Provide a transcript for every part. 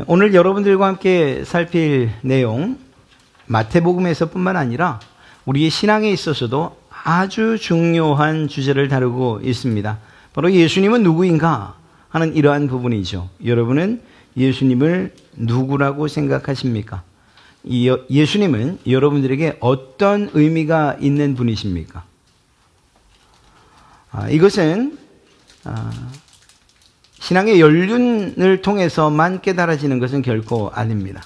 오늘 여러분들과 함께 살필 내용, 마태복음에서뿐만 아니라 우리의 신앙에 있어서도 아주 중요한 주제를 다루고 있습니다. 바로 예수님은 누구인가 하는 이러한 부분이죠. 여러분은 예수님을 누구라고 생각하십니까? 예수님은 여러분들에게 어떤 의미가 있는 분이십니까? 이것은 신앙의 연륜을 통해서만 깨달아지는 것은 결코 아닙니다.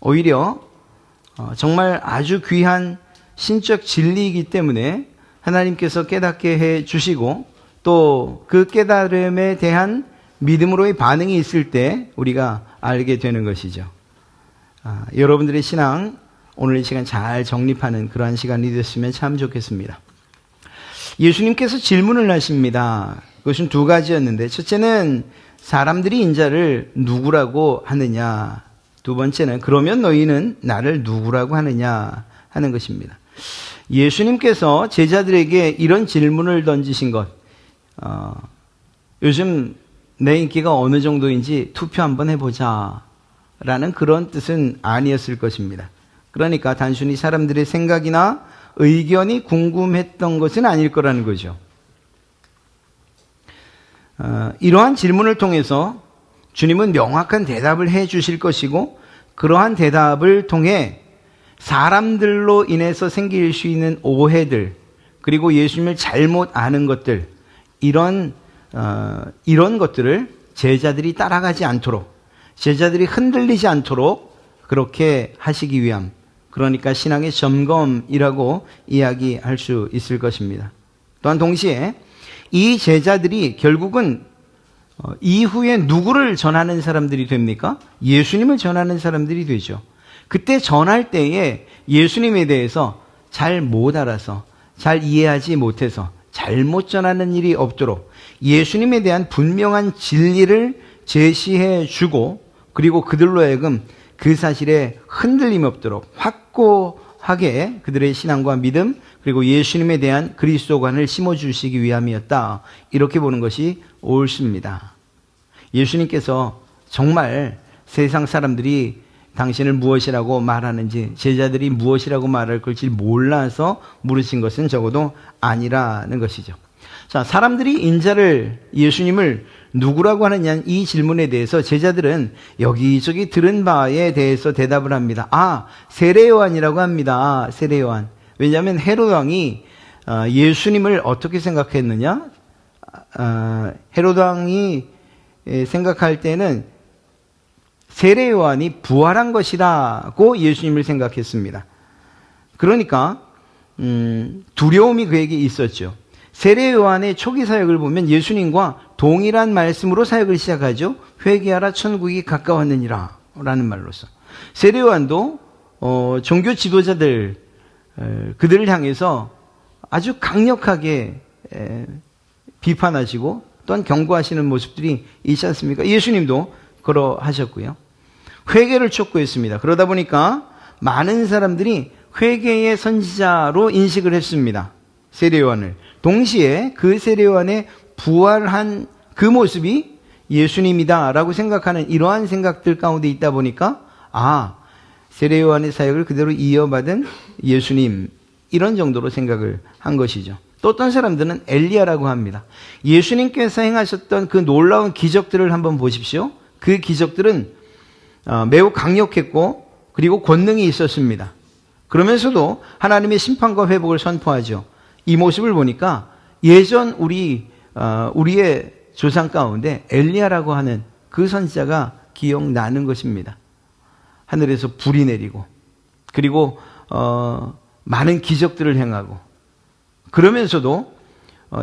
오히려 정말 아주 귀한 신적 진리이기 때문에 하나님께서 깨닫게 해 주시고 또 그 깨달음에 대한 믿음으로의 반응이 있을 때 우리가 알게 되는 것이죠. 여러분들의 신앙 오늘 이 시간 잘 정립하는 그러한 시간이 됐으면 참 좋겠습니다. 예수님께서 질문을 하십니다. 그것은 두 가지였는데, 첫째는 사람들이 인자를 누구라고 하느냐, 두 번째는 그러면 너희는 나를 누구라고 하느냐 하는 것입니다. 예수님께서 제자들에게 이런 질문을 던지신 것, 요즘 내 인기가 어느 정도인지 투표 한번 해보자 라는 그런 뜻은 아니었을 것입니다. 그러니까 단순히 사람들의 생각이나 의견이 궁금했던 것은 아닐 거라는 거죠. 이러한 질문을 통해서 주님은 명확한 대답을 해 주실 것이고, 그러한 대답을 통해 사람들로 인해서 생길 수 있는 오해들, 그리고 예수님을 잘못 아는 것들, 이런 것들을 제자들이 따라가지 않도록, 제자들이 흔들리지 않도록 그렇게 하시기 위함, 그러니까 신앙의 점검이라고 이야기할 수 있을 것입니다. 또한 동시에 이 제자들이 결국은 이후에 누구를 전하는 사람들이 됩니까? 예수님을 전하는 사람들이 되죠. 그때 전할 때에 예수님에 대해서 잘 못 알아서, 잘 이해하지 못해서 잘못 전하는 일이 없도록 예수님에 대한 분명한 진리를 제시해 주고, 그리고 그들로 하여금 그 사실에 흔들림이 없도록 확고하게 그들의 신앙과 믿음, 그리고 예수님에 대한 그리스도관을 심어주시기 위함이었다, 이렇게 보는 것이 옳습니다. 예수님께서 정말 세상 사람들이 당신을 무엇이라고 말하는지, 제자들이 무엇이라고 말할 걸지 몰라서 물으신 것은 적어도 아니라는 것이죠. 자, 사람들이 예수님을 누구라고 하느냐, 이 질문에 대해서 제자들은 여기저기 들은 바에 대해서 대답을 합니다. 세례 요한이라고 합니다. 세례 요한. 왜냐하면 헤롯 왕이 예수님을 어떻게 생각했느냐? 헤롯 왕이 생각할 때는 세례 요한이 부활한 것이라고 예수님을 생각했습니다. 그러니까 두려움이 그에게 있었죠. 세례 요한의 초기 사역을 보면 예수님과 동일한 말씀으로 사역을 시작하죠. 회개하라, 천국이 가까웠느니라 라는 말로서. 세례 요한도 종교 지도자들, 그들을 향해서 아주 강력하게 비판하시고 또한 경고하시는 모습들이 있지 않습니까? 예수님도 그러하셨고요. 회개를 촉구했습니다. 그러다 보니까 많은 사람들이 회개의 선지자로 인식을 했습니다. 세례 요한을. 동시에 그 세례 요한의 부활한 그 모습이 예수님이다라고 생각하는 이러한 생각들 가운데 있다 보니까 세례 요한의 사역을 그대로 이어받은 예수님, 이런 정도로 생각을 한 것이죠. 또 어떤 사람들은 엘리야라고 합니다. 예수님께서 행하셨던 그 놀라운 기적들을 한번 보십시오. 그 기적들은 매우 강력했고 그리고 권능이 있었습니다. 그러면서도 하나님의 심판과 회복을 선포하죠. 이 모습을 보니까 예전 우리의 조상 가운데 엘리야라고 하는 그 선지자가 기억나는 것입니다. 하늘에서 불이 내리고 그리고 많은 기적들을 행하고, 그러면서도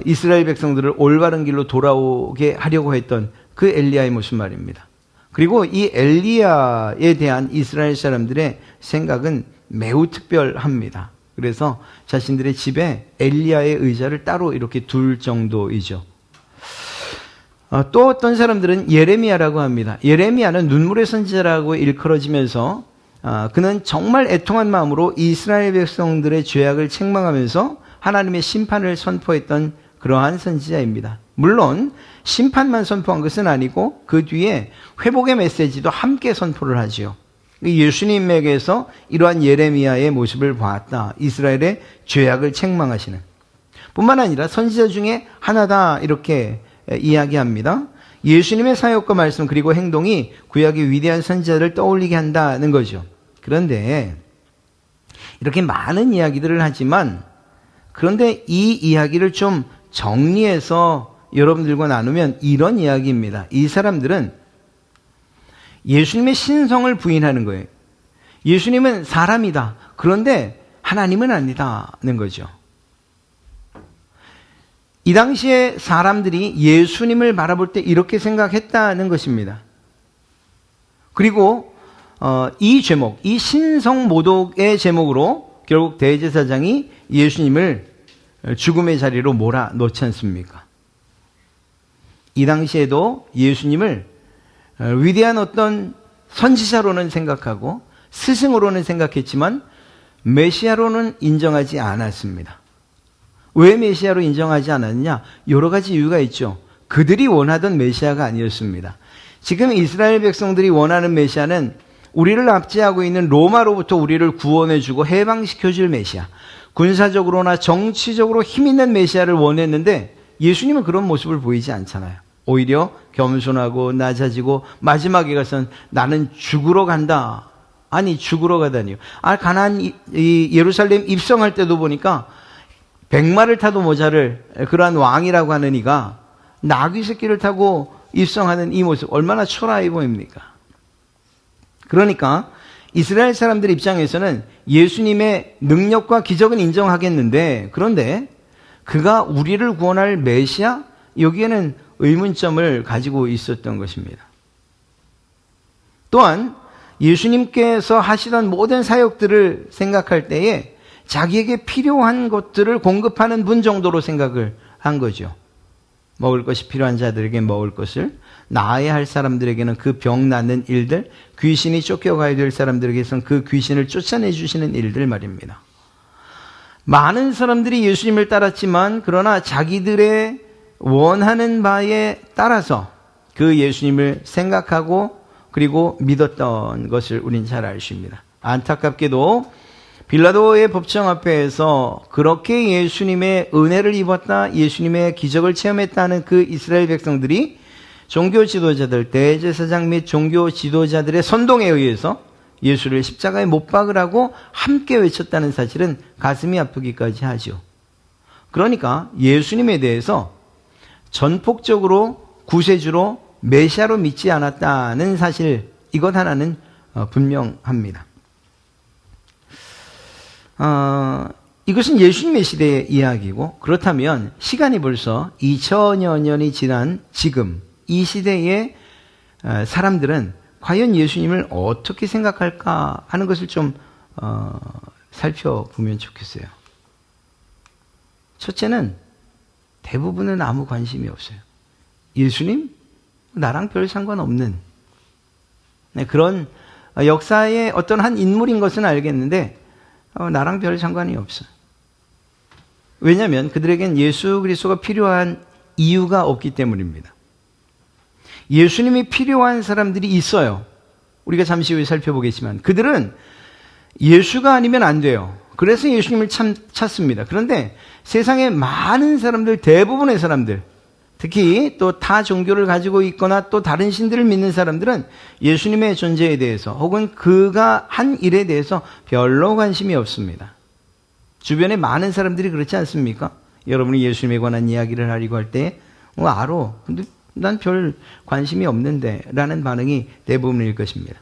이스라엘 백성들을 올바른 길로 돌아오게 하려고 했던 그 엘리야의 모습 말입니다. 그리고 이 엘리야에 대한 이스라엘 사람들의 생각은 매우 특별합니다. 그래서 자신들의 집에 엘리야의 의자를 따로 이렇게 둘 정도이죠. 또 어떤 사람들은 예레미야라고 합니다. 예레미야는 눈물의 선지자라고 일컬어지면서 그는 정말 애통한 마음으로 이스라엘 백성들의 죄악을 책망하면서 하나님의 심판을 선포했던 그러한 선지자입니다. 물론 심판만 선포한 것은 아니고 그 뒤에 회복의 메시지도 함께 선포를 하지요. 예수님에게서 이러한 예레미야의 모습을 보았다. 이스라엘의 죄악을 책망하시는. 뿐만 아니라 선지자 중에 하나다 이렇게 이야기합니다. 예수님의 사역과 말씀 그리고 행동이 구약의 위대한 선지자를 떠올리게 한다는 거죠. 그런데 이렇게 많은 이야기들을 하지만 그런데 이 이야기를 좀 정리해서 여러분들과 나누면 이런 이야기입니다. 이 사람들은 예수님의 신성을 부인하는 거예요. 예수님은 사람이다. 그런데 하나님은 아니다는 거죠. 이 당시에 사람들이 예수님을 바라볼 때 이렇게 생각했다는 것입니다. 그리고 이 제목, 이 신성모독의 제목으로 결국 대제사장이 예수님을 죽음의 자리로 몰아넣지 않습니까? 이 당시에도 예수님을 위대한 어떤 선지자로는 생각하고 스승으로는 생각했지만 메시아로는 인정하지 않았습니다. 왜 메시아로 인정하지 않았느냐? 여러 가지 이유가 있죠. 그들이 원하던 메시아가 아니었습니다. 지금 이스라엘 백성들이 원하는 메시아는 우리를 압제하고 있는 로마로부터 우리를 구원해주고 해방시켜줄 메시아, 군사적으로나 정치적으로 힘있는 메시아를 원했는데 예수님은 그런 모습을 보이지 않잖아요. 오히려 겸손하고 낮아지고 마지막에 가서는 나는 죽으러 간다. 아니 죽으러 가다니요. 가나안 예루살렘 입성할 때도 보니까 백마를 타도 모자를 그러한 왕이라고 하는 이가 나귀 새끼를 타고 입성하는 이 모습 얼마나 초라해 보입니까? 그러니까 이스라엘 사람들 입장에서는 예수님의 능력과 기적은 인정하겠는데 그런데 그가 우리를 구원할 메시아? 여기에는 의문점을 가지고 있었던 것입니다. 또한 예수님께서 하시던 모든 사역들을 생각할 때에 자기에게 필요한 것들을 공급하는 분 정도로 생각을 한 거죠. 먹을 것이 필요한 자들에게 먹을 것을, 나아야 할 사람들에게는 그 병 낫는 일들, 귀신이 쫓겨가야 될 사람들에게서는 그 귀신을 쫓아내 주시는 일들 말입니다. 많은 사람들이 예수님을 따랐지만 그러나 자기들의 원하는 바에 따라서 그 예수님을 생각하고 그리고 믿었던 것을 우린 잘 알십니다. 안타깝게도 빌라도의 법정 앞에서 그렇게 예수님의 은혜를 입었다, 예수님의 기적을 체험했다는 그 이스라엘 백성들이 종교 지도자들, 대제사장 및 종교 지도자들의 선동에 의해서 예수를 십자가에 못 박으라고 함께 외쳤다는 사실은 가슴이 아프기까지 하죠. 그러니까 예수님에 대해서 전폭적으로 구세주로 메시아로 믿지 않았다는 사실, 이것 하나는 분명합니다. 이것은 예수님의 시대의 이야기고, 그렇다면 시간이 벌써 2000여 년이 지난 지금 이 시대의 사람들은 과연 예수님을 어떻게 생각할까 하는 것을 좀 살펴보면 좋겠어요. 첫째는 대부분은 아무 관심이 없어요. 예수님? 나랑 별 상관없는 그런 역사의 어떤 한 인물인 것은 알겠는데 나랑 별 상관이 없어요. 왜냐하면 그들에겐 예수 그리스도가 필요한 이유가 없기 때문입니다. 예수님이 필요한 사람들이 있어요. 우리가 잠시 후에 살펴보겠지만 그들은 예수가 아니면 안 돼요. 그래서 예수님을 찾습니다. 그런데 세상의 많은 사람들, 대부분의 사람들, 특히 또 타 종교를 가지고 있거나 또 다른 신들을 믿는 사람들은 예수님의 존재에 대해서 혹은 그가 한 일에 대해서 별로 관심이 없습니다. 주변에 많은 사람들이 그렇지 않습니까? 여러분이 예수님에 관한 이야기를 하려고 할 때 알아. 근데 난 별 관심이 없는데 라는 반응이 대부분일 것입니다.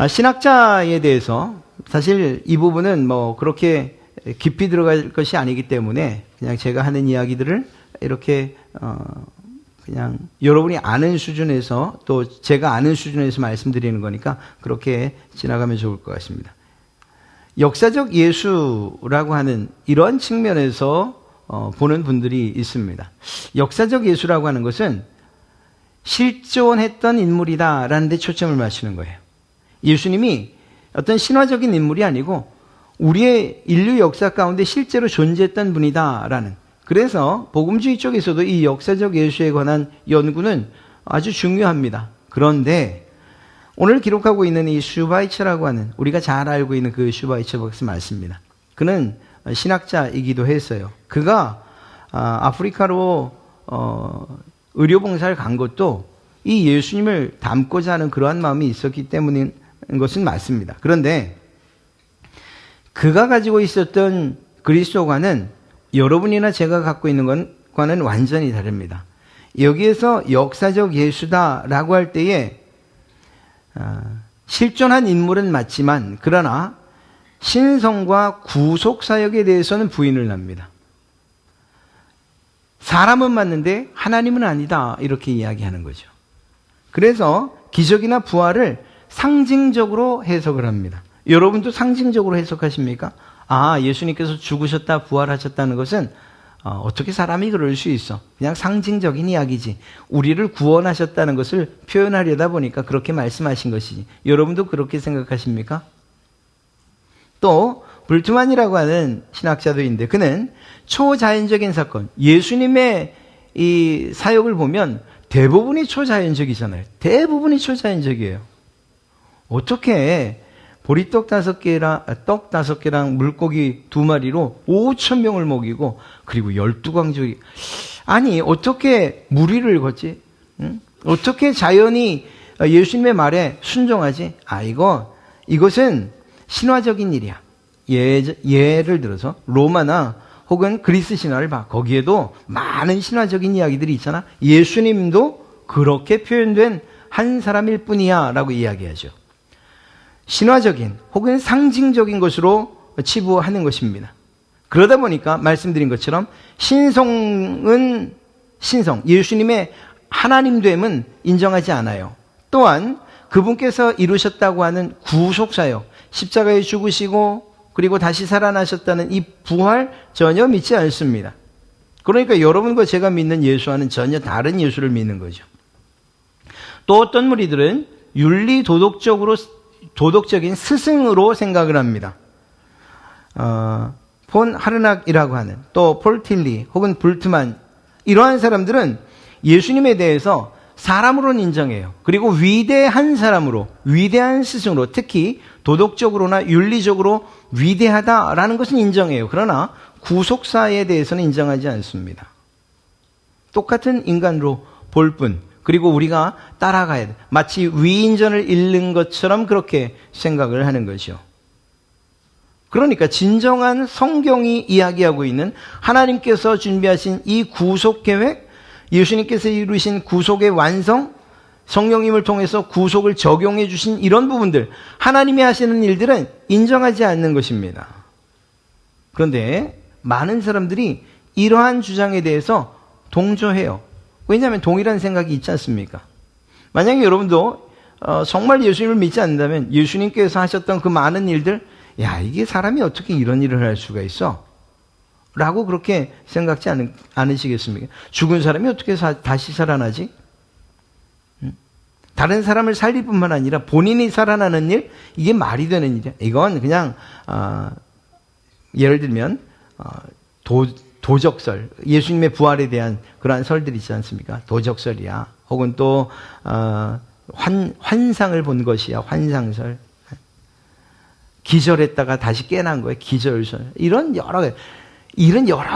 신학자에 대해서 사실 이 부분은 그렇게 깊이 들어갈 것이 아니기 때문에 그냥 제가 하는 이야기들을 이렇게 그냥 여러분이 아는 수준에서 또 제가 아는 수준에서 말씀드리는 거니까 그렇게 지나가면 좋을 것 같습니다. 역사적 예수라고 하는 이런 측면에서 보는 분들이 있습니다. 역사적 예수라고 하는 것은 실존했던 인물이다라는 데 초점을 맞추는 거예요. 예수님이 어떤 신화적인 인물이 아니고 우리의 인류 역사 가운데 실제로 존재했던 분이다라는 그래서 복음주의 쪽에서도 이 역사적 예수에 관한 연구는 아주 중요합니다. 그런데 오늘 기록하고 있는 이 슈바이처라고 하는, 우리가 잘 알고 있는 그 슈바이처 박사 맞습니다. 그는 신학자이기도 했어요. 그가 아프리카로 의료봉사를 간 것도 이 예수님을 닮고자 하는 그러한 마음이 있었기 때문인 것은 맞습니다. 그런데 그가 가지고 있었던 그리스도관은 여러분이나 제가 갖고 있는 것과는 완전히 다릅니다. 여기에서 역사적 예수다라고 할 때에 실존한 인물은 맞지만 그러나 신성과 구속사역에 대해서는 부인을 합니다. 사람은 맞는데 하나님은 아니다, 이렇게 이야기하는 거죠. 그래서 기적이나 부활을 상징적으로 해석을 합니다. 여러분도 상징적으로 해석하십니까? 예수님께서 죽으셨다 부활하셨다는 것은 어떻게 사람이 그럴 수 있어? 그냥 상징적인 이야기지. 우리를 구원하셨다는 것을 표현하려다 보니까 그렇게 말씀하신 것이지. 여러분도 그렇게 생각하십니까? 또 불트만이라고 하는 신학자도 있는데 그는 초자연적인 사건, 예수님의 이 사역을 보면 대부분이 초자연적이잖아요. 대부분이 초자연적이에요. 어떻게 보리떡 5개랑 물고기 2마리로 5,000명을 먹이고 그리고 12광족이, 아니 어떻게 무리를 걷지? 응? 어떻게 자연이 예수님의 말에 순종하지? 이것은 신화적인 일이야. 예를 들어서 로마나 혹은 그리스 신화를 봐. 거기에도 많은 신화적인 이야기들이 있잖아. 예수님도 그렇게 표현된 한 사람일 뿐이야 라고 이야기하죠. 신화적인 혹은 상징적인 것으로 치부하는 것입니다. 그러다 보니까 말씀드린 것처럼 신성은 신성, 예수님의 하나님됨은 인정하지 않아요. 또한 그분께서 이루셨다고 하는 구속사역, 십자가에 죽으시고 그리고 다시 살아나셨다는 이 부활 전혀 믿지 않습니다. 그러니까 여러분과 제가 믿는 예수와는 전혀 다른 예수를 믿는 거죠. 또 어떤 무리들은 윤리 도덕적인 스승으로 생각을 합니다. 폰 하르낙이라고 하는, 또 폴 틸리 혹은 불트만, 이러한 사람들은 예수님에 대해서 사람으로는 인정해요. 그리고 위대한 사람으로, 위대한 스승으로, 특히 도덕적으로나 윤리적으로 위대하다라는 것은 인정해요. 그러나 구속사에 대해서는 인정하지 않습니다. 똑같은 인간으로 볼 뿐, 그리고 우리가 따라가야 돼. 마치 위인전을 읽는 것처럼 그렇게 생각을 하는 거죠. 그러니까 진정한 성경이 이야기하고 있는 하나님께서 준비하신 이 구속 계획, 예수님께서 이루신 구속의 완성, 성령님을 통해서 구속을 적용해 주신 이런 부분들, 하나님이 하시는 일들은 인정하지 않는 것입니다. 그런데 많은 사람들이 이러한 주장에 대해서 동조해요. 왜냐하면 동일한 생각이 있지 않습니까? 만약에 여러분도 정말 예수님을 믿지 않는다면 예수님께서 하셨던 그 많은 일들, 이게 사람이 어떻게 이런 일을 할 수가 있어? 라고 그렇게 생각지 않으시겠습니까? 죽은 사람이 어떻게 다시 살아나지? 다른 사람을 살릴 뿐만 아니라 본인이 살아나는 일, 이게 말이 되는 일이야. 이건 그냥 예를 들면 도적설, 예수님의 부활에 대한 그러한 설들이 있지 않습니까? 도적설이야. 혹은 또 환상을 본 것이야. 환상설. 기절했다가 다시 깨난 거예요. 기절설. 이런 여러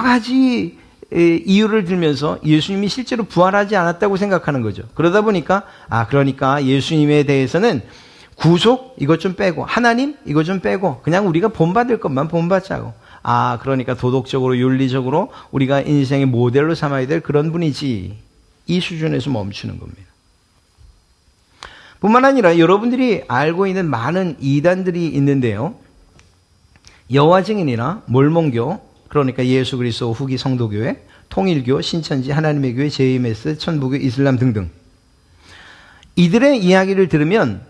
가지 이유를 들면서 예수님이 실제로 부활하지 않았다고 생각하는 거죠. 그러다 보니까 그러니까 예수님에 대해서는 구속 이것 좀 빼고, 하나님 이것 좀 빼고, 그냥 우리가 본받을 것만 본받자고. 그러니까 도덕적으로 윤리적으로 우리가 인생의 모델로 삼아야 될 그런 분이지. 이 수준에서 멈추는 겁니다. 뿐만 아니라 여러분들이 알고 있는 많은 이단들이 있는데요. 여호와 증인이나 몰몬교, 그러니까 예수 그리스도 후기 성도교회, 통일교, 신천지, 하나님의 교회, JMS, 천부교, 이슬람 등등. 이들의 이야기를 들으면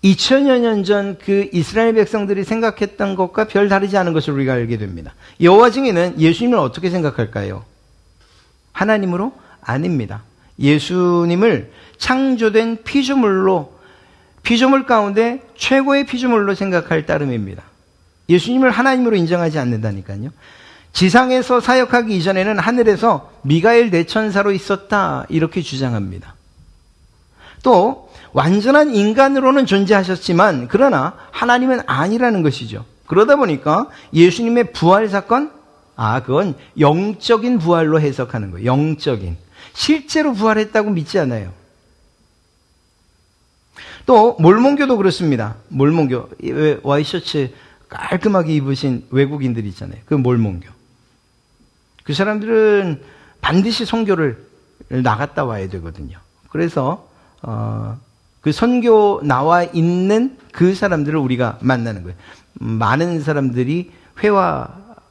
2000여 년 전 그 이스라엘 백성들이 생각했던 것과 별 다르지 않은 것을 우리가 알게 됩니다. 여호와 증인은 예수님을 어떻게 생각할까요? 하나님으로? 아닙니다. 예수님을 창조된 피조물 가운데 최고의 피조물로 생각할 따름입니다. 예수님을 하나님으로 인정하지 않는다니까요. 지상에서 사역하기 이전에는 하늘에서 미가엘 대천사로 있었다 이렇게 주장합니다. 또 완전한 인간으로는 존재하셨지만 그러나 하나님은 아니라는 것이죠. 그러다 보니까 예수님의 부활 사건, 그건 영적인 부활로 해석하는 거예요. 영적인. 실제로 부활했다고 믿지 않아요. 또 몰몬교도 그렇습니다. 몰몬교. 와이셔츠 깔끔하게 입으신 외국인들 있잖아요. 그 몰몬교. 그 사람들은 반드시 선교를 나갔다 와야 되거든요. 그래서 그 선교 나와 있는 그 사람들을 우리가 만나는 거예요. 많은 사람들이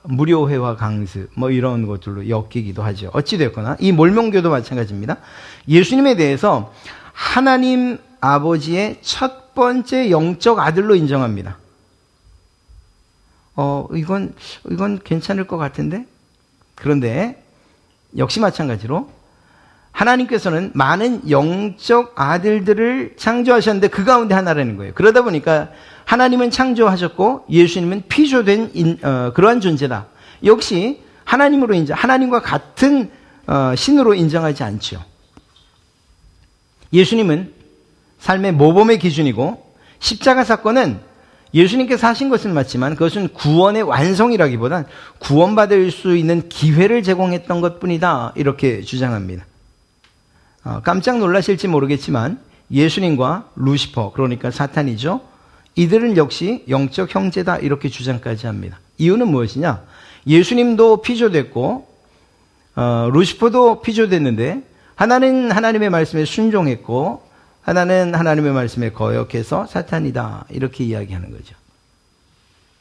무료 회화 강습 이런 것들로 엮이기도 하죠. 어찌됐거나 이 몰몬교도 마찬가지입니다. 예수님에 대해서 하나님 아버지의 첫 번째 영적 아들로 인정합니다. 이건 괜찮을 것 같은데? 그런데 역시 마찬가지로 하나님께서는 많은 영적 아들들을 창조하셨는데 그 가운데 하나라는 거예요. 그러다 보니까 하나님은 창조하셨고 예수님은 피조된 그러한 존재다. 역시 하나님과 같은 신으로 인정하지 않죠. 예수님은 삶의 모범의 기준이고 십자가 사건은 예수님께서 하신 것은 맞지만 그것은 구원의 완성이라기보단 구원받을 수 있는 기회를 제공했던 것뿐이다 이렇게 주장합니다. 깜짝 놀라실지 모르겠지만 예수님과 루시퍼, 그러니까 사탄이죠. 이들은 역시 영적 형제다 이렇게 주장까지 합니다. 이유는 무엇이냐? 예수님도 피조됐고 루시퍼도 피조됐는데 하나는 하나님의 말씀에 순종했고 하나는 하나님의 말씀에 거역해서 사탄이다 이렇게 이야기하는 거죠.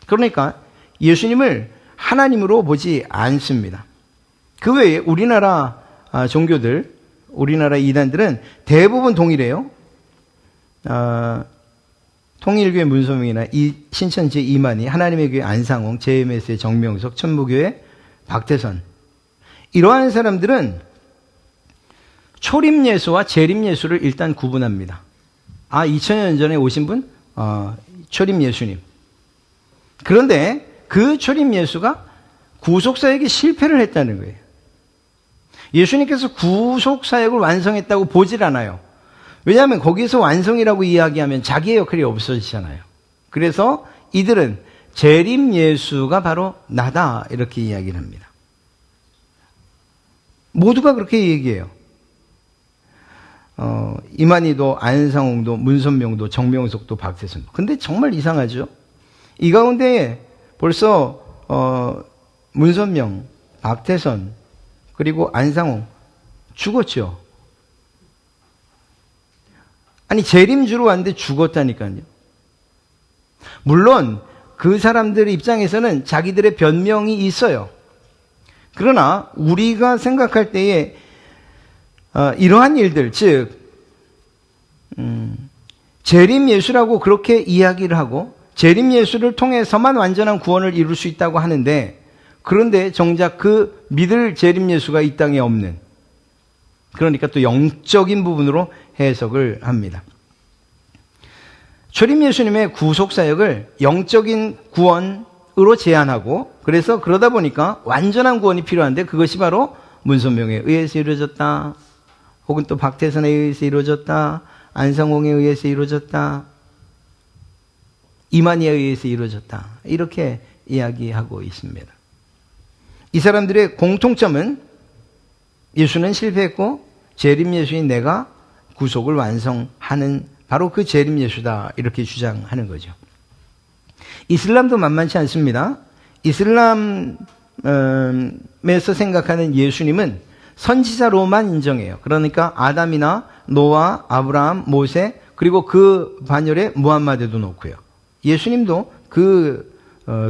그러니까 예수님을 하나님으로 보지 않습니다. 그 외에 우리나라 종교들, 우리나라 이단들은 대부분 동일해요. 통일교회 문소명이나 신천지의 이만희, 하나님의 교회 안상홍, JMS의 정명석, 천무교회 박태선, 이러한 사람들은 초림예수와 재림예수를 일단 구분합니다. 2000년 전에 오신 분? 초림예수님. 그런데 그 초림예수가 구속사역에 실패를 했다는 거예요. 예수님께서 구속사역을 완성했다고 보질 않아요. 왜냐하면 거기서 완성이라고 이야기하면 자기의 역할이 없어지잖아요. 그래서 이들은 재림예수가 바로 나다 이렇게 이야기를 합니다. 모두가 그렇게 얘기해요. 이만희도 안상홍도 문선명도 정명석도 박태선도. 근데 정말 이상하죠. 이 가운데 벌써 문선명, 박태선 그리고 안상홍 죽었죠. 아니 재림주로 왔는데 죽었다니까요. 물론 그 사람들 입장에서는 자기들의 변명이 있어요. 그러나 우리가 생각할 때에 이러한 일들, 즉 재림 예수라고 그렇게 이야기를 하고 재림 예수를 통해서만 완전한 구원을 이룰 수 있다고 하는데, 그런데 정작 그 믿을 재림 예수가 이 땅에 없는, 그러니까 또 영적인 부분으로 해석을 합니다. 초림 예수님의 구속사역을 영적인 구원으로 제한하고, 그래서 그러다 보니까 완전한 구원이 필요한데 그것이 바로 문선명에 의해서 이루어졌다, 혹은 또 박태선에 의해서 이루어졌다, 안상홍에 의해서 이루어졌다, 이만희에 의해서 이루어졌다, 이렇게 이야기하고 있습니다. 이 사람들의 공통점은 예수는 실패했고 재림 예수인 내가 구속을 완성하는 바로 그 재림 예수다, 이렇게 주장하는 거죠. 이슬람도 만만치 않습니다. 이슬람에서 생각하는 예수님은 선지자로만 인정해요. 그러니까 아담이나 노아, 아브라함, 모세, 그리고 그 반열에 무함마드도 놓고요. 예수님도 그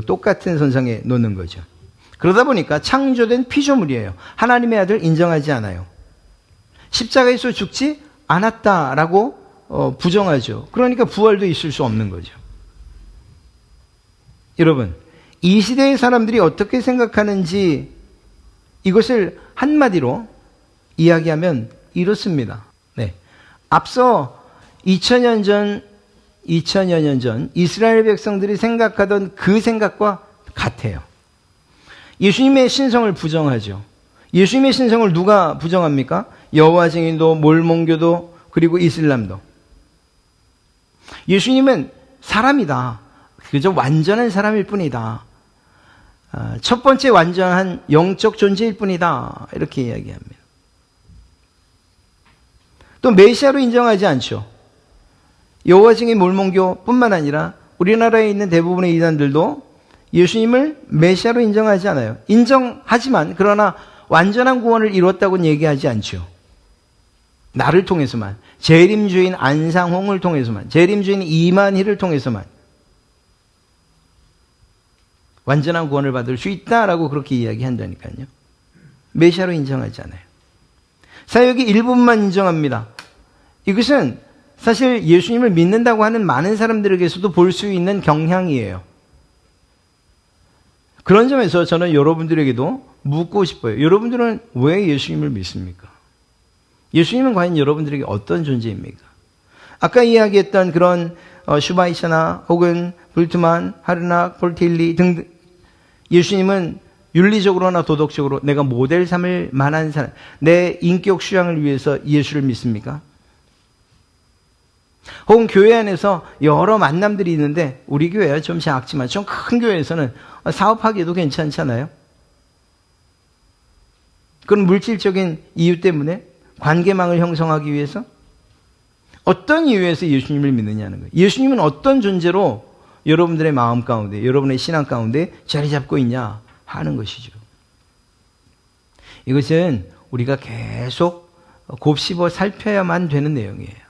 똑같은 선상에 놓는 거죠. 그러다 보니까 창조된 피조물이에요. 하나님의 아들 인정하지 않아요. 십자가에서 죽지 않았다라고 부정하죠. 그러니까 부활도 있을 수 없는 거죠. 여러분, 이 시대의 사람들이 어떻게 생각하는지 이것을 한마디로 이야기하면 이렇습니다. 네. 앞서 2000여 년 전 이스라엘 백성들이 생각하던 그 생각과 같아요. 예수님의 신성을 부정하죠. 예수님의 신성을 누가 부정합니까? 여호와 증인도, 몰몬교도, 그리고 이슬람도. 예수님은 사람이다. 그저 완전한 사람일 뿐이다. 첫 번째 완전한 영적 존재일 뿐이다. 이렇게 이야기합니다. 또 메시아로 인정하지 않죠. 여호와 증인 몰몬교뿐만 아니라 우리나라에 있는 대부분의 이단들도 예수님을 메시아로 인정하지 않아요. 인정하지만 그러나 완전한 구원을 이뤘다고는 얘기하지 않죠. 나를 통해서만, 재림주인 안상홍을 통해서만, 재림주인 이만희를 통해서만 완전한 구원을 받을 수 있다라고 그렇게 이야기한다니까요. 메시아로 인정하지 않아요. 사역이 일부분만 인정합니다. 이것은 사실 예수님을 믿는다고 하는 많은 사람들에게서도 볼 수 있는 경향이에요. 그런 점에서 저는 여러분들에게도 묻고 싶어요. 여러분들은 왜 예수님을 믿습니까? 예수님은 과연 여러분들에게 어떤 존재입니까? 아까 이야기했던 그런 슈바이처나 혹은 불트만, 하르낙, 볼틸리 등등 예수님은 윤리적으로나 도덕적으로 내가 모델 삼을 만한 사람, 내 인격 수양을 위해서 예수를 믿습니까? 혹은 교회 안에서 여러 만남들이 있는데 우리 교회야 좀 작지만 좀 큰 교회에서는 사업하기에도 괜찮잖아요. 그런 물질적인 이유 때문에 관계망을 형성하기 위해서 어떤 이유에서 예수님을 믿느냐는 거예요. 예수님은 어떤 존재로 여러분들의 마음 가운데, 여러분의 신앙 가운데 자리 잡고 있냐 하는 것이죠. 이것은 우리가 계속 곱씹어 살펴야만 되는 내용이에요.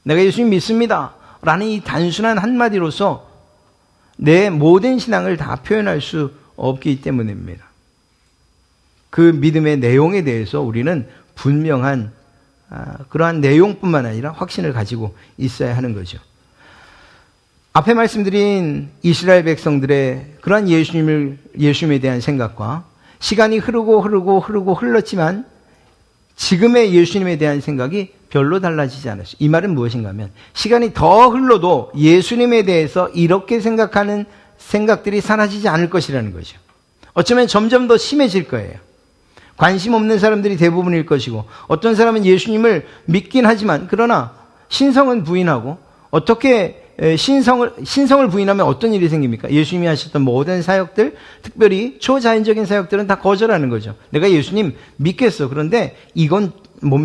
내가 예수님 믿습니다 라는 이 단순한 한마디로서 내 모든 신앙을 다 표현할 수 없기 때문입니다. 그 믿음의 내용에 대해서 우리는 분명한 그러한 내용뿐만 아니라 확신을 가지고 있어야 하는 거죠. 앞에 말씀드린 이스라엘 백성들의 그러한 예수님에 대한 생각과 시간이 흘렀지만 지금의 예수님에 대한 생각이 별로 달라지지 않았어요. 이 말은 무엇인가 하면 시간이 더 흘러도 예수님에 대해서 이렇게 생각하는 생각들이 사라지지 않을 것이라는 거죠. 어쩌면 점점 더 심해질 거예요. 관심 없는 사람들이 대부분일 것이고 어떤 사람은 예수님을 믿긴 하지만 그러나 신성은 부인하고 어떻게 신성을 부인하면 어떤 일이 생깁니까? 예수님이 하셨던 모든 사역들, 특별히 초자연적인 사역들은 다 거절하는 거죠. 내가 예수님 믿겠어. 그런데 이것도 못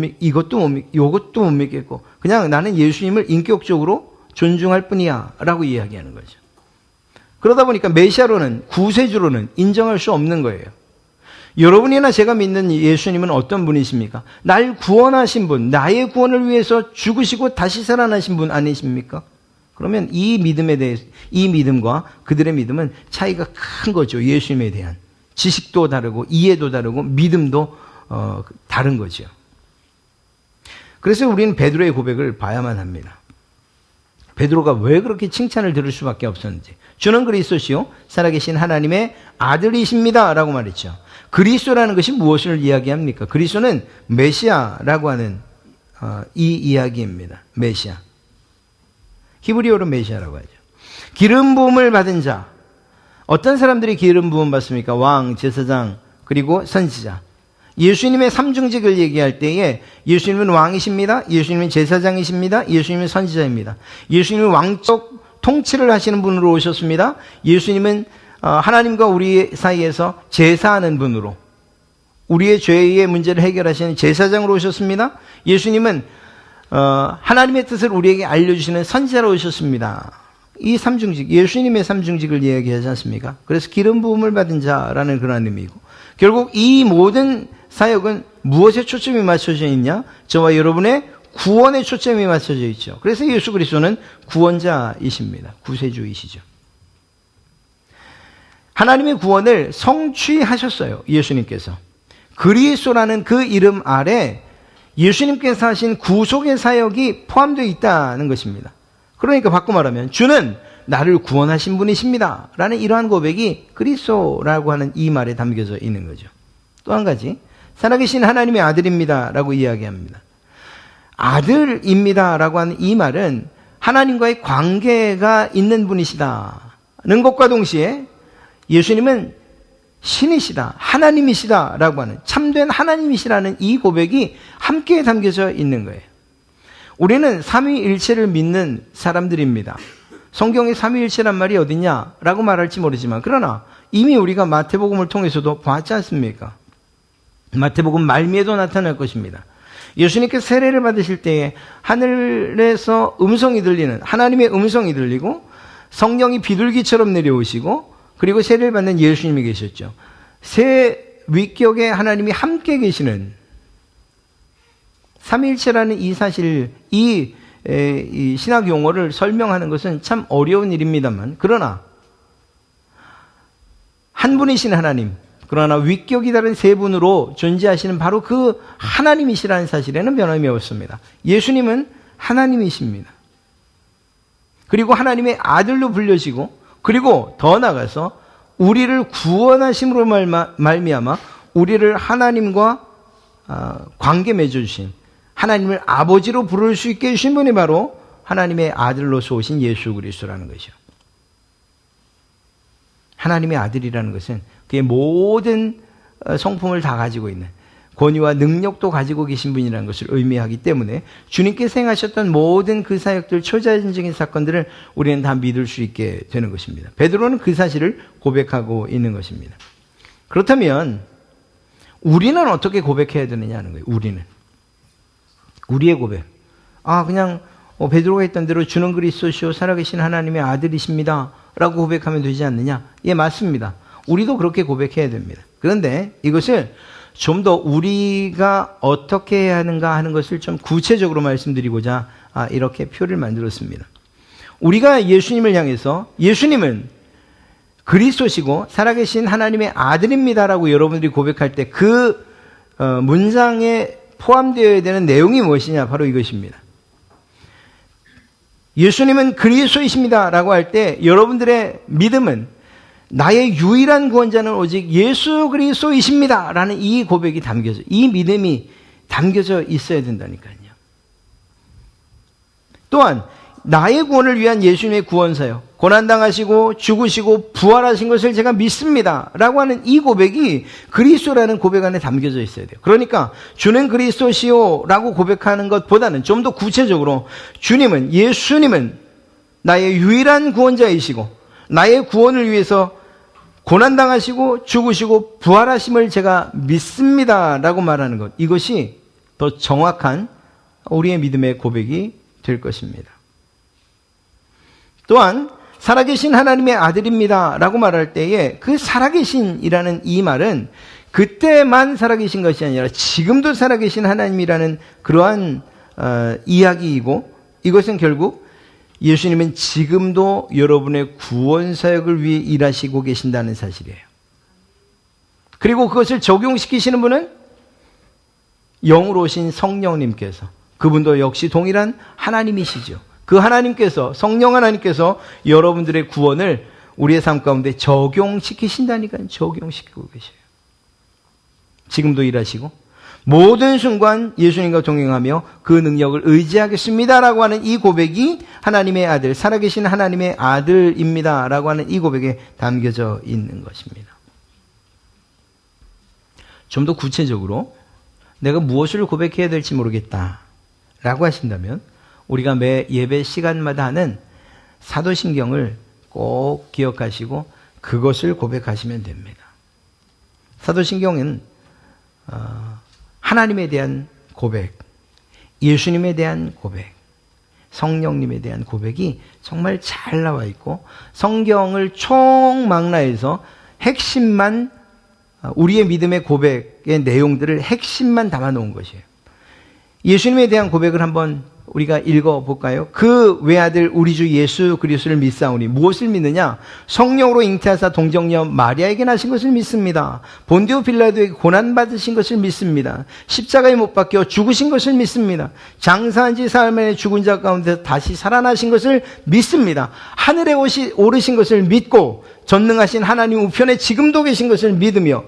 믿겠고 그냥 나는 예수님을 인격적으로 존중할 뿐이야 라고 이야기하는 거죠. 그러다 보니까 메시아로는, 구세주로는 인정할 수 없는 거예요. 여러분이나 제가 믿는 예수님은 어떤 분이십니까? 날 구원하신 분, 나의 구원을 위해서 죽으시고 다시 살아나신 분 아니십니까? 그러면 이 믿음과 그들의 믿음은 차이가 큰 거죠. 예수님에 대한 지식도 다르고 이해도 다르고 믿음도 다른 거죠. 그래서 우리는 베드로의 고백을 봐야만 합니다. 베드로가 왜 그렇게 칭찬을 들을 수밖에 없었는지. 주는 그리스도시요 살아계신 하나님의 아들이십니다 라고 말했죠. 그리스도라는 것이 무엇을 이야기합니까? 그리스도는 메시아라고 하는 이 이야기입니다. 메시아. 히브리어로 메시아라고 하죠. 기름 부음을 받은 자. 어떤 사람들이 기름 부음 받습니까? 왕, 제사장, 그리고 선지자. 예수님의 삼중직을 얘기할 때에 예수님은 왕이십니다. 예수님은 제사장이십니다. 예수님은 선지자입니다. 예수님은 왕적 통치를 하시는 분으로 오셨습니다. 예수님은 하나님과 우리 사이에서 제사하는 분으로 우리의 죄의 문제를 해결하시는 제사장으로 오셨습니다. 예수님은 하나님의 뜻을 우리에게 알려주시는 선지자로 오셨습니다. 이 삼중직, 예수님의 삼중직을 이야기하지 않습니까? 그래서 기름 부음을 받은 자라는 그런 의미이고 결국 이 모든 사역은 무엇에 초점이 맞춰져 있냐? 저와 여러분의 구원에 초점이 맞춰져 있죠. 그래서 예수 그리스도는 구원자이십니다. 구세주이시죠. 하나님의 구원을 성취하셨어요. 예수님께서. 그리스도라는 그 이름 아래 예수님께서 하신 구속의 사역이 포함되어 있다는 것입니다. 그러니까 바꿔 말하면 주는 나를 구원하신 분이십니다 라는 이러한 고백이 그리스도라고 하는 이 말에 담겨져 있는 거죠. 또 한 가지 살아계신 하나님의 아들입니다 라고 이야기합니다. 아들입니다 라고 하는 이 말은 하나님과의 관계가 있는 분이시다는 것과 동시에 예수님은 신이시다, 하나님이시다 라고 하는, 참된 하나님이시라는 이 고백이 함께 담겨져 있는 거예요. 우리는 삼위일체를 믿는 사람들입니다. 성경에 삼위일체란 말이 어딨냐 라고 말할지 모르지만, 그러나 이미 우리가 마태복음을 통해서도 봤지 않습니까? 마태복음 말미에도 나타날 것입니다. 예수님께서 세례를 받으실 때에 하늘에서 음성이 들리는, 하나님의 음성이 들리고 성령이 비둘기처럼 내려오시고, 그리고 세례를 받는 예수님이 계셨죠. 세 위격에 하나님이 함께 계시는 삼위일체라는 이 사실, 이 신학 용어를 설명하는 것은 참 어려운 일입니다만, 그러나 한 분이신 하나님, 그러나 위격이 다른 세 분으로 존재하시는 바로 그 하나님이시라는 사실에는 변함이 없습니다. 예수님은 하나님이십니다. 그리고 하나님의 아들로 불려지고, 그리고 더 나아가서 우리를 구원하심으로 말미암아 우리를 하나님과 관계 맺어주신, 하나님을 아버지로 부를 수 있게 해주신 분이 바로 하나님의 아들로서 오신 예수 그리스도라는 것이요. 하나님의 아들이라는 것은 그의 모든 성품을 다 가지고 있는, 권위와 능력도 가지고 계신 분이라는 것을 의미하기 때문에 주님께서 행하셨던 모든 그 사역들, 초자연적인 사건들을 우리는 다 믿을 수 있게 되는 것입니다. 베드로는 그 사실을 고백하고 있는 것입니다. 그렇다면 우리는 어떻게 고백해야 되느냐는 거예요. 우리의 고백. 그냥 베드로가 했던 대로 주는 그리스도시요 살아계신 하나님의 아들이십니다 라고 고백하면 되지 않느냐? 예, 맞습니다. 우리도 그렇게 고백해야 됩니다. 그런데 이것을 좀 더 우리가 어떻게 해야 하는가 하는 것을 좀 구체적으로 말씀드리고자 이렇게 표를 만들었습니다. 우리가 예수님을 향해서 예수님은 그리스도시고 살아계신 하나님의 아들입니다라고 여러분들이 고백할 때 그 문장에 포함되어야 되는 내용이 무엇이냐? 바로 이것입니다. 예수님은 그리스도이십니다라고 할 때 여러분들의 믿음은 나의 유일한 구원자는 오직 예수 그리스도이십니다라는 이 고백이 담겨져, 이 믿음이 담겨져 있어야 된다니까요. 또한 나의 구원을 위한 예수님의 구원사요, 고난당하시고 죽으시고 부활하신 것을 제가 믿습니다 라고 하는 이 고백이 그리스도라는 고백 안에 담겨져 있어야 돼요. 그러니까 주는 그리스도시요 라고 고백하는 것보다는 좀 더 구체적으로 예수님은 나의 유일한 구원자이시고 나의 구원을 위해서 고난당하시고 죽으시고 부활하심을 제가 믿습니다 라고 말하는 것, 이것이 더 정확한 우리의 믿음의 고백이 될 것입니다. 또한 살아계신 하나님의 아들입니다 라고 말할 때에 그 살아계신이라는 이 말은 그때만 살아계신 것이 아니라 지금도 살아계신 하나님이라는 그러한 이야기이고, 이것은 결국 예수님은 지금도 여러분의 구원 사역을 위해 일하시고 계신다는 사실이에요. 그리고 그것을 적용시키시는 분은 영으로 오신 성령님께서, 그분도 역시 동일한 하나님이시죠. 그 하나님께서, 성령 하나님께서 여러분들의 구원을 우리의 삶 가운데 적용시키신다니까요. 적용시키고 계셔요. 지금도 일하시고 모든 순간 예수님과 동행하며 그 능력을 의지하겠습니다라고 하는 이 고백이 하나님의 아들, 살아계신 하나님의 아들입니다라고 하는 이 고백에 담겨져 있는 것입니다. 좀 더 구체적으로 내가 무엇을 고백해야 될지 모르겠다라고 하신다면 우리가 매 예배 시간마다 하는 사도신경을 꼭 기억하시고 그것을 고백하시면 됩니다. 사도신경은 하나님에 대한 고백, 예수님에 대한 고백, 성령님에 대한 고백이 정말 잘 나와 있고, 성경을 총망라해서 핵심만, 우리의 믿음의 고백의 내용들을 핵심만 담아놓은 것이에요. 예수님에 대한 고백을 한번 우리가 읽어볼까요? 그 외아들 우리 주 예수 그리스도를 믿사오니 무엇을 믿느냐? 성령으로 잉태하사 동정녀 마리아에게 나신 것을 믿습니다. 본디오 빌라도에게 고난받으신 것을 믿습니다. 십자가에 못 박혀 죽으신 것을 믿습니다. 장사한 지 사흘 만에 죽은 자 가운데 다시 살아나신 것을 믿습니다. 하늘에 오르신 것을 믿고 전능하신 하나님 우편에 지금도 계신 것을 믿으며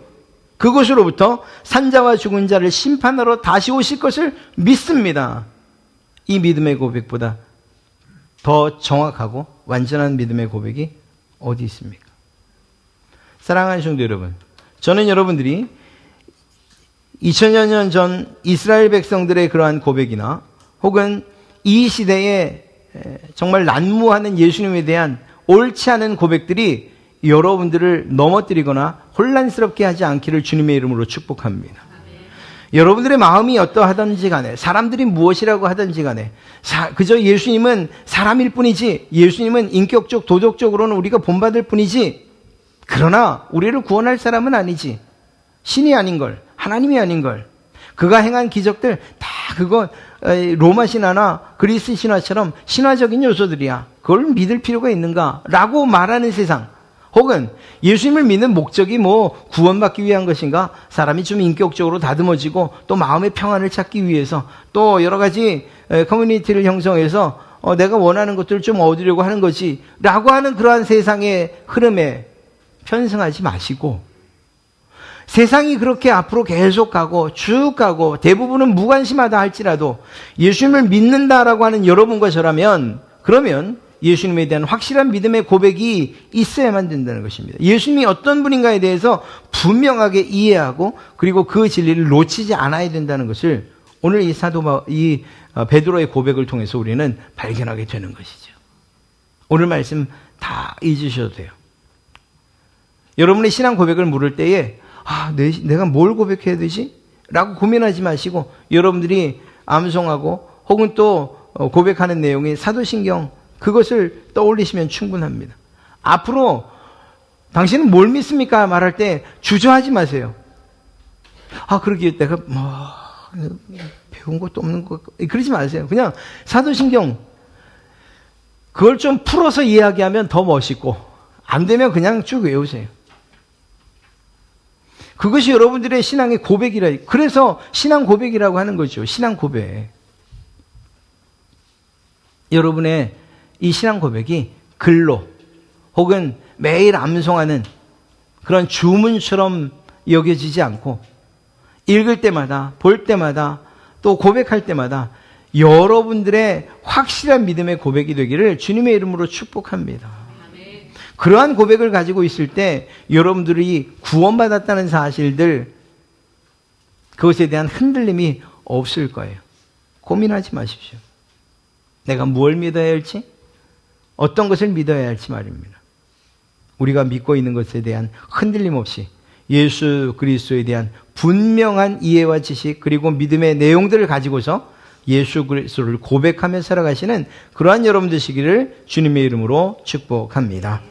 그곳으로부터 산자와 죽은 자를 심판하러 다시 오실 것을 믿습니다. 이 믿음의 고백보다 더 정확하고 완전한 믿음의 고백이 어디 있습니까? 사랑하는 성도 여러분, 저는 여러분들이 2000여 년 전 이스라엘 백성들의 그러한 고백이나 혹은 이 시대에 정말 난무하는 예수님에 대한 옳지 않은 고백들이 여러분들을 넘어뜨리거나 혼란스럽게 하지 않기를 주님의 이름으로 축복합니다. 여러분들의 마음이 어떠하든지 간에, 사람들이 무엇이라고 하든지 간에, 그저 예수님은 사람일 뿐이지, 예수님은 인격적, 도덕적으로는 우리가 본받을 뿐이지, 그러나 우리를 구원할 사람은 아니지. 신이 아닌 걸, 하나님이 아닌 걸, 그가 행한 기적들 다 그거 로마 신화나 그리스 신화처럼 신화적인 요소들이야. 그걸 믿을 필요가 있는가라고 말하는 세상, 혹은 예수님을 믿는 목적이 뭐 구원받기 위한 것인가, 사람이 좀 인격적으로 다듬어지고 또 마음의 평안을 찾기 위해서 또 여러 가지 커뮤니티를 형성해서 내가 원하는 것들을 좀 얻으려고 하는 거지 라고 하는 그러한 세상의 흐름에 편승하지 마시고, 세상이 그렇게 앞으로 계속 가고 쭉 가고 대부분은 무관심하다 할지라도 예수님을 믿는다라고 하는 여러분과 저라면, 그러면 예수님에 대한 확실한 믿음의 고백이 있어야만 된다는 것입니다. 예수님이 어떤 분인가에 대해서 분명하게 이해하고 그리고 그 진리를 놓치지 않아야 된다는 것을 오늘 이 베드로의 고백을 통해서 우리는 발견하게 되는 것이죠. 오늘 말씀 다 잊으셔도 돼요. 여러분의 신앙 고백을 물을 때에 내가 뭘 고백해야 되지? 라고 고민하지 마시고, 여러분들이 암송하고 혹은 또 고백하는 내용이 사도신경, 그것을 떠올리시면 충분합니다. 앞으로 당신은 뭘 믿습니까? 말할 때 주저하지 마세요. 그러기에 내가 배운 것도 없는 것, 그러지 마세요. 그냥 사도신경 그걸 좀 풀어서 이야기하면 더 멋있고, 안 되면 그냥 쭉 외우세요. 그것이 여러분들의 신앙의 고백이라. 그래서 신앙 고백이라고 하는 거죠. 신앙 고백. 여러분의 이 신앙 고백이 글로 혹은 매일 암송하는 그런 주문처럼 여겨지지 않고, 읽을 때마다, 볼 때마다, 또 고백할 때마다 여러분들의 확실한 믿음의 고백이 되기를 주님의 이름으로 축복합니다. 그러한 고백을 가지고 있을 때 여러분들이 구원받았다는 사실들, 그것에 대한 흔들림이 없을 거예요. 고민하지 마십시오. 내가 무엇을 믿어야 할지, 어떤 것을 믿어야 할지 말입니다. 우리가 믿고 있는 것에 대한 흔들림 없이 예수 그리스도에 대한 분명한 이해와 지식, 그리고 믿음의 내용들을 가지고서 예수 그리스도를 고백하며 살아가시는 그러한 여러분 되시기를 주님의 이름으로 축복합니다.